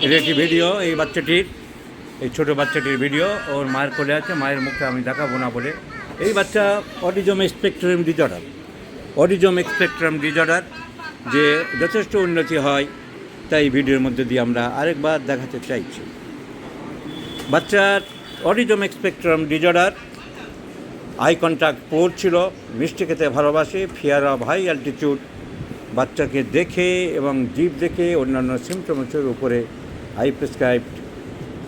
এটা একটি ভিডিও এই বাচ্চাটির, এই ছোটো বাচ্চাটির ভিডিও। ওর মায়ের কোলে আছে, মায়ের মুখে আমি দেখাবো না বলে। এই বাচ্চা অটিজম স্পেকট্রাম ডিজর্ডার, যে যথেষ্ট উন্নতি হয়, তাই ভিডিওর মধ্যে দিয়ে আমরা আরেকবার দেখাতে চাইছি। বাচ্চার autism spectrum disorder, eye contact poor ছিল, মিষ্টি খেতে ভালোবাসে, ফিয়ার অফ হাই অ্যালটিটিউড। বাচ্চাকে দেখে এবং জিভ দেখে অন্যান্য সিমটমসের উপরে I prescribed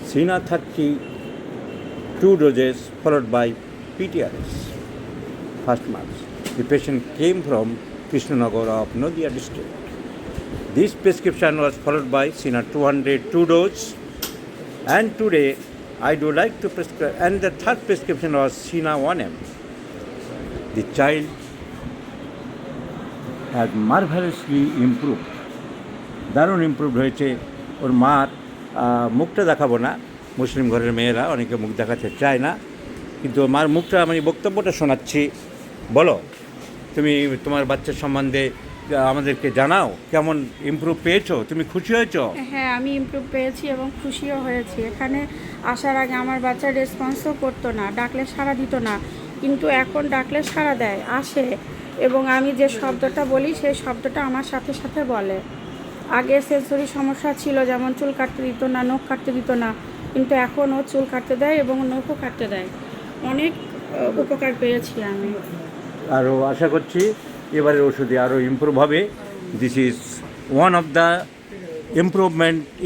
Cina 32 doses followed by PTRS. First month. The patient came from Krishnanagar of Nadia district. This prescription was followed by Sina 202 dose, and today I do like to prescribe, and the third prescription was Sina 1M. The child has marvelously improved. দারুণ improved হয়েছে। ওর মার মুখটা দেখাবো না, মুসলিম ঘরের মেয়েরা অনেকে মুখ দেখাতে চায় না, কিন্তু মার মুখটা আমি বক্তব্যটা শোনাচ্ছি। বলো, তুমি তোমার বাচ্চার সম্বন্ধে আমাদেরকে জানাও, কেমন ইমপ্রুভ পেয়েছো, তুমি খুশি হয়েছো? হ্যাঁ, আমি ইমপ্রুভ পেয়েছি এবং খুশিও হয়েছি। এখানে আসার আগে আমার বাচ্চা রেসপন্সও করতো না, ডাকলে সাড়া দিত না, কিন্তু এখন ডাকলে সাড়া দেয়, আসে, এবং আমি যে শব্দটা বলি সেই শব্দটা আমার সাথে সাথে বলে। আগে সেন্সরি সমস্যা ছিল, যেমন চুল কাটতে দিত না, নখ কাটতে দিত না, কিন্তু এখন ও চুল কাটতে দেয় এবং নখও কাটতে দেয়। অনেক উপকার পেয়েছি আমি। আরও আশা করছি এবারের ওষুধে আরও ইমপ্রুভ হবে। This is one of the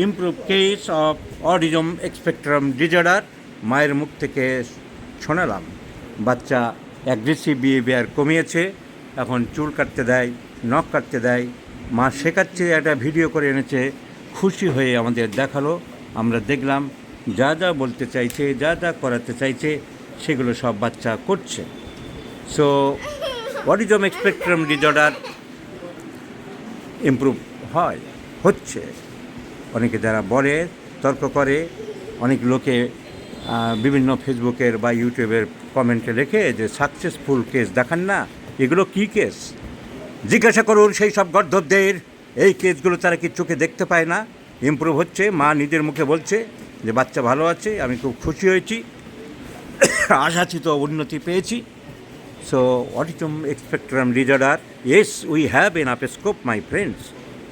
improve case of autism spectrum disorder. মায়ের মুখ থেকে শোনালাম বাচ্চা অ্যাগ্রেসিভ বিহেভিয়ার কমিয়েছে, এখন চুল কাটতে দেয়, নখ কাটতে দেয়, মা শেখাচ্ছে, একটা ভিডিও করে এনেছে, খুশি হয়ে আমাদের দেখালো। আমরা দেখলাম যা যা বলতে চাইছে, যা যা করাতে চাইছে, সেগুলো সব বাচ্চা করছে। So autism spectrum disorder improve হচ্ছে। অনেকে যারা বলে, তর্ক করে, অনেক লোকে বিভিন্ন ফেসবুকের বা ইউটিউবের কমেন্টে লেখে যে সাকসেসফুল কেস দেখান না, এগুলো কী কেস? জিজ্ঞাসা করুন সেই সব গর্ধবদের, এই কেসগুলো তারা কি চোখে দেখতে পায় না? ইমপ্রুভ হচ্ছে, মা নিজের মুখে বলছে যে বাচ্চা ভালো আছে, আমি খুব খুশি হয়েছি, আশাচিত উন্নতি পেয়েছি। So autism spectrum disorder, yes, we have enough scope, my friends,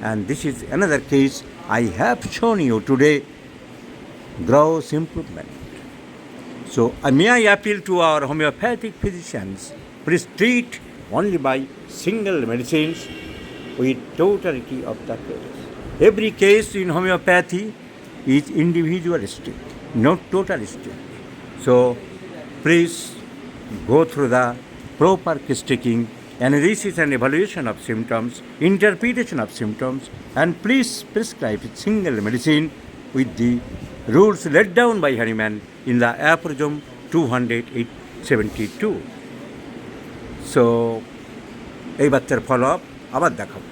and this is another case I have shown you today, gross improvement. So may I appeal to our homeopathic physicians, please treat only by single medicines with totality of the case. Every case in homeopathy is individualistic, not totalistic. So please go through the proper case taking, analysis and evaluation of symptoms, interpretation of symptoms, and please prescribe single medicine with the rules laid down by Hariman in the Aphorism 272. So এই বাচ্চার follow up আবার দেখাবো।